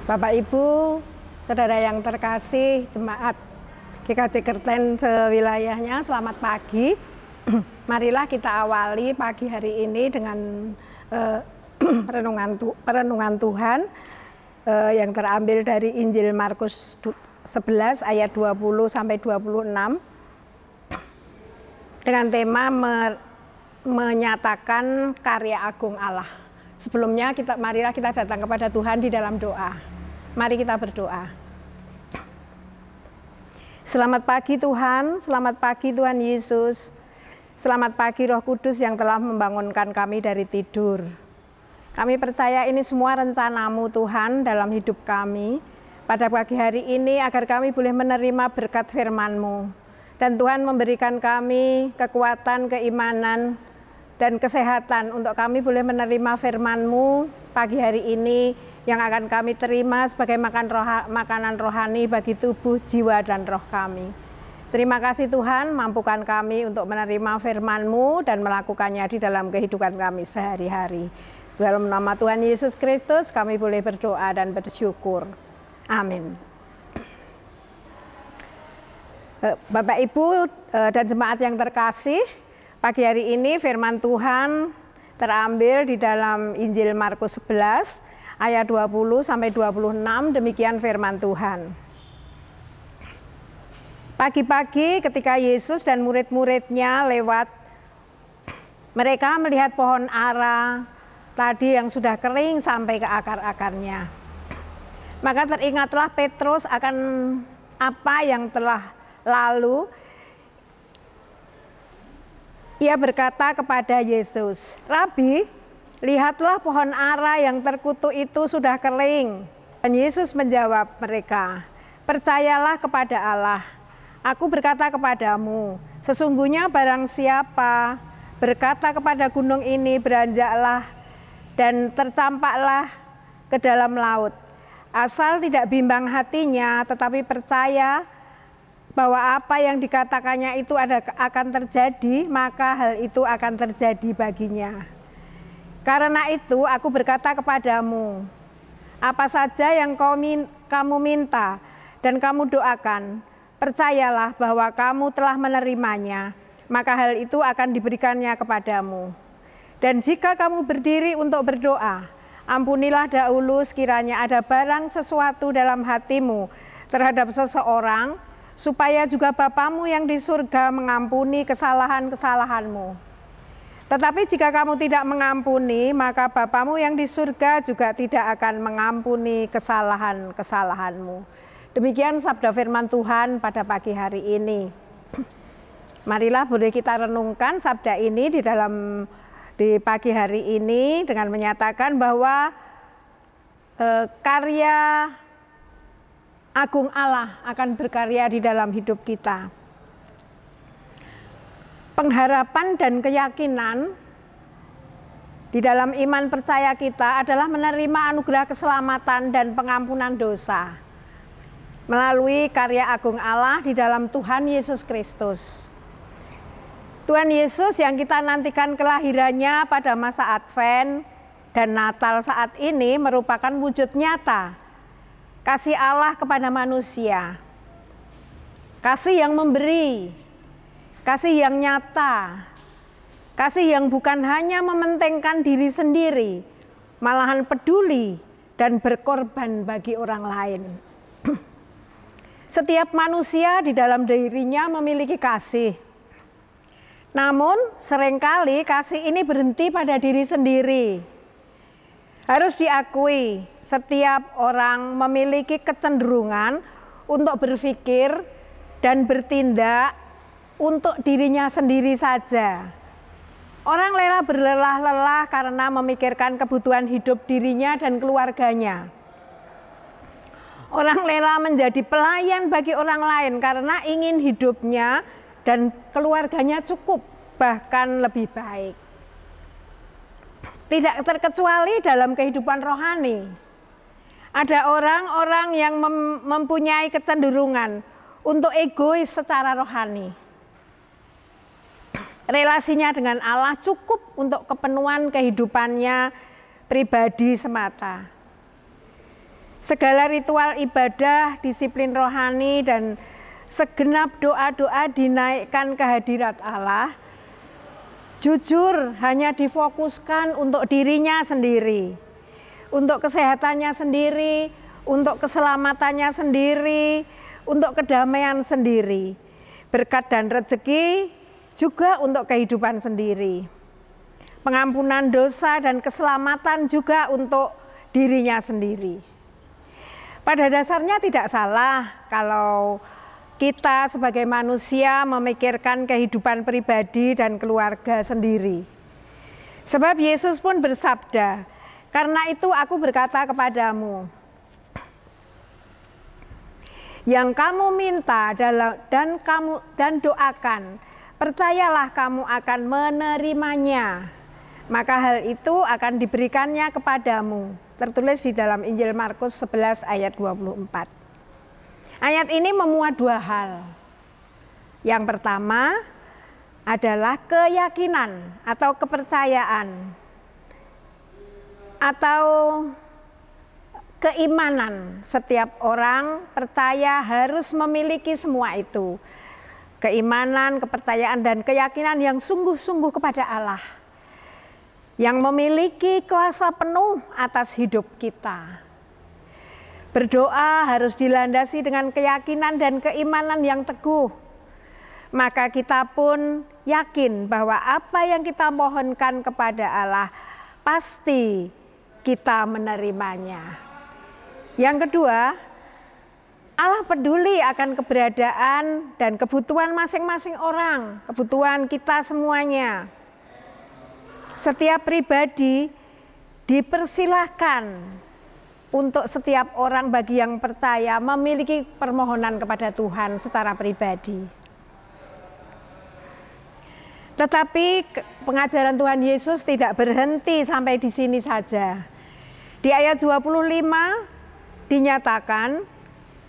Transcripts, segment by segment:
Bapak Ibu, saudara yang terkasih, jemaat GKJ Kerten sewilayahnya, selamat pagi. Marilah kita awali pagi hari ini dengan perenungan Tuhan yang terambil dari Injil Markus 11 ayat 20 sampai 26 dengan tema menyatakan karya agung Allah. Sebelumnya marilah kita datang kepada Tuhan di dalam doa. Mari kita berdoa. Selamat pagi Tuhan, selamat pagi Tuhan Yesus. Selamat pagi Roh Kudus yang telah membangunkan kami dari tidur. Kami percaya ini semua rencana-Mu Tuhan dalam hidup kami. Pada pagi hari ini agar kami boleh menerima berkat firman-Mu. Dan Tuhan memberikan kami kekuatan, keimanan, dan kesehatan untuk kami boleh menerima firman-Mu pagi hari ini yang akan kami terima sebagai makanan rohani bagi tubuh, jiwa, dan roh kami. Terima kasih Tuhan, mampukan kami untuk menerima firman-Mu dan melakukannya di dalam kehidupan kami sehari-hari. Dalam nama Tuhan Yesus Kristus kami boleh berdoa dan bersyukur. Amin. Bapak, Ibu, dan jemaat yang terkasih, pagi hari ini firman Tuhan terambil di dalam Injil Markus 11 ayat 20 sampai 26, demikian firman Tuhan. Pagi-pagi ketika Yesus dan murid-muridnya lewat, mereka melihat pohon ara tadi yang sudah kering sampai ke akar-akarnya. Maka teringatlah Petrus akan apa yang telah lalu. Ia berkata kepada Yesus, "Rabi, lihatlah pohon ara yang terkutuk itu sudah kering." Dan Yesus menjawab mereka, "Percayalah kepada Allah. Aku berkata kepadamu, sesungguhnya barang siapa berkata kepada gunung ini, beranjaklah dan tercampaklah ke dalam laut, asal tidak bimbang hatinya, tetapi percaya bahwa apa yang dikatakannya itu akan terjadi, maka hal itu akan terjadi baginya. Karena itu aku berkata kepadamu, apa saja yang kamu minta dan kamu doakan, percayalah bahwa kamu telah menerimanya, maka hal itu akan diberikannya kepadamu. Dan jika kamu berdiri untuk berdoa, ampunilah dahulu sekiranya ada barang sesuatu dalam hatimu terhadap seseorang, supaya juga Bapamu yang di surga mengampuni kesalahan-kesalahanmu. Tetapi jika kamu tidak mengampuni, maka Bapamu yang di surga juga tidak akan mengampuni kesalahan-kesalahanmu." Demikian sabda firman Tuhan pada pagi hari ini. Marilah boleh kita renungkan sabda ini di pagi hari ini dengan menyatakan bahwa karya agung Allah akan berkarya di dalam hidup kita. Pengharapan dan keyakinan di dalam iman percaya kita adalah menerima anugerah keselamatan dan pengampunan dosa melalui karya agung Allah di dalam Tuhan Yesus Kristus. Tuhan Yesus yang kita nantikan kelahirannya pada masa Advent dan Natal saat ini merupakan wujud nyata kasih Allah kepada manusia, kasih yang memberi, kasih yang nyata, kasih yang bukan hanya mementingkan diri sendiri, malahan peduli dan berkorban bagi orang lain. Setiap manusia di dalam dirinya memiliki kasih, namun seringkali kasih ini berhenti pada diri sendiri. Harus diakui, setiap orang memiliki kecenderungan untuk berpikir dan bertindak untuk dirinya sendiri saja. Orang rela berlelah-lelah karena memikirkan kebutuhan hidup dirinya dan keluarganya. Orang rela menjadi pelayan bagi orang lain karena ingin hidupnya dan keluarganya cukup, bahkan lebih baik. Tidak terkecuali dalam kehidupan rohani. Ada orang-orang yang mempunyai kecenderungan untuk egois secara rohani. Relasinya dengan Allah cukup untuk kepenuhan kehidupannya pribadi semata. Segala ritual ibadah, disiplin rohani, dan segenap doa-doa dinaikkan ke hadirat Allah, jujur hanya difokuskan untuk dirinya sendiri, untuk kesehatannya sendiri, untuk keselamatannya sendiri, untuk kedamaian sendiri. Berkat dan rezeki juga untuk kehidupan sendiri. Pengampunan dosa dan keselamatan juga untuk dirinya sendiri. Pada dasarnya tidak salah kalau kita sebagai manusia memikirkan kehidupan pribadi dan keluarga sendiri. Sebab Yesus pun bersabda, "Karena itu aku berkata kepadamu, yang kamu minta dan doakan, percayalah kamu akan menerimanya, maka hal itu akan diberikannya kepadamu." Tertulis di dalam Injil Markus 11 ayat 24. Ayat ini memuat dua hal. Yang pertama adalah keyakinan atau kepercayaan atau keimanan. Setiap orang percaya harus memiliki semua itu. Keimanan, kepercayaan, dan keyakinan yang sungguh-sungguh kepada Allah, yang memiliki kuasa penuh atas hidup kita. Berdoa harus dilandasi dengan keyakinan dan keimanan yang teguh. Maka kita pun yakin bahwa apa yang kita mohonkan kepada Allah pasti kita menerimanya. Yang kedua, Allah peduli akan keberadaan dan kebutuhan masing-masing orang, kebutuhan kita semuanya. Setiap pribadi dipersilahkan untuk setiap orang bagi yang percaya memiliki permohonan kepada Tuhan secara pribadi. Tetapi pengajaran Tuhan Yesus tidak berhenti sampai di sini saja. Di ayat 25 dinyatakan,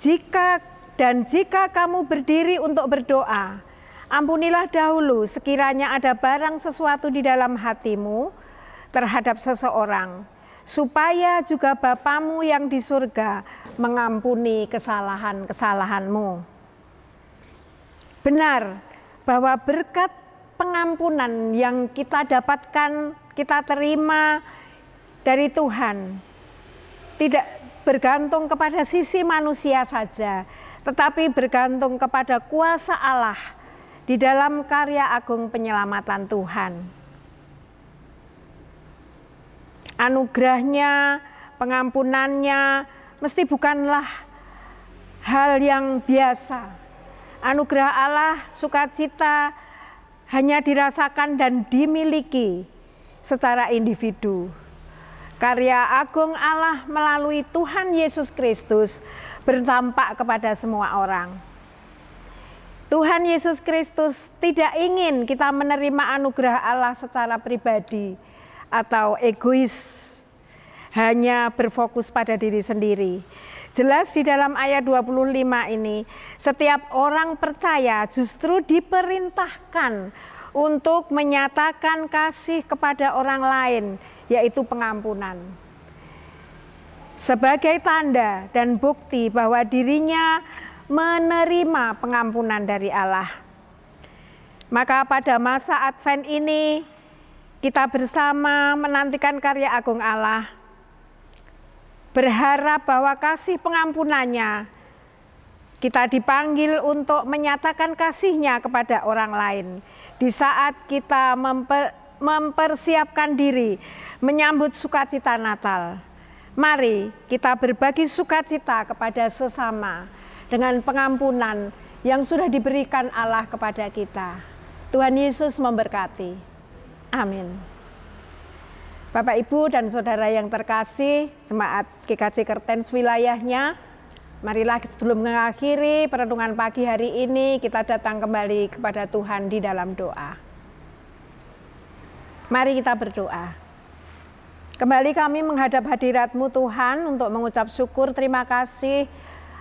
jika kamu berdiri untuk berdoa, ampunilah dahulu sekiranya ada barang sesuatu di dalam hatimu terhadap seseorang, supaya juga Bapamu yang di surga mengampuni kesalahan-kesalahanmu. Benar bahwa berkat pengampunan yang kita dapatkan, kita terima dari Tuhan, tidak bergantung kepada sisi manusia saja, tetapi bergantung kepada kuasa Allah di dalam karya agung penyelamatan Tuhan. Anugerahnya, pengampunannya mesti bukanlah hal yang biasa. Anugerah Allah, sukacita hanya dirasakan dan dimiliki secara individu. Karya agung Allah melalui Tuhan Yesus Kristus berdampak kepada semua orang. Tuhan Yesus Kristus tidak ingin kita menerima anugerah Allah secara pribadi atau egois, hanya berfokus pada diri sendiri. Jelas di dalam ayat 25 ini, setiap orang percaya justru diperintahkan untuk menyatakan kasih kepada orang lain, yaitu pengampunan. Sebagai tanda dan bukti bahwa dirinya menerima pengampunan dari Allah. Maka pada masa Advent ini kita bersama menantikan karya agung Allah, berharap bahwa kasih pengampunannya kita dipanggil untuk menyatakan kasihnya kepada orang lain di saat kita mempersiapkan diri menyambut sukacita Natal. Mari kita berbagi sukacita kepada sesama dengan pengampunan yang sudah diberikan Allah kepada kita. Tuhan Yesus memberkati. Amin. Bapak, Ibu, dan Saudara yang terkasih, Jemaat GKJ Kertens wilayahnya, marilah sebelum mengakhiri perenungan pagi hari ini, kita datang kembali kepada Tuhan di dalam doa. Mari kita berdoa. Kembali kami menghadap hadirat-Mu Tuhan untuk mengucap syukur terima kasih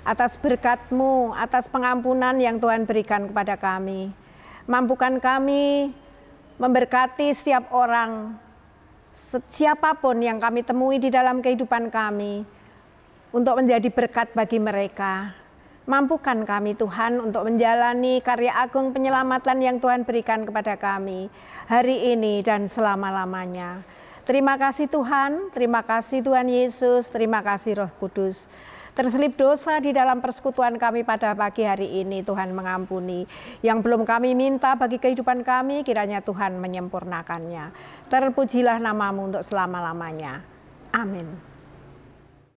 atas berkat-Mu, atas pengampunan yang Tuhan berikan kepada kami. Mampukan kami memberkati setiap orang, siapapun yang kami temui di dalam kehidupan kami, untuk menjadi berkat bagi mereka. Mampukan kami Tuhan untuk menjalani karya agung penyelamatan yang Tuhan berikan kepada kami hari ini dan selama-lamanya. Terima kasih Tuhan Yesus, terima kasih Roh Kudus. Terselip dosa di dalam persekutuan kami pada pagi hari ini, Tuhan mengampuni. Yang belum kami minta bagi kehidupan kami, kiranya Tuhan menyempurnakannya. Terpujilah namamu untuk selama-lamanya. Amin.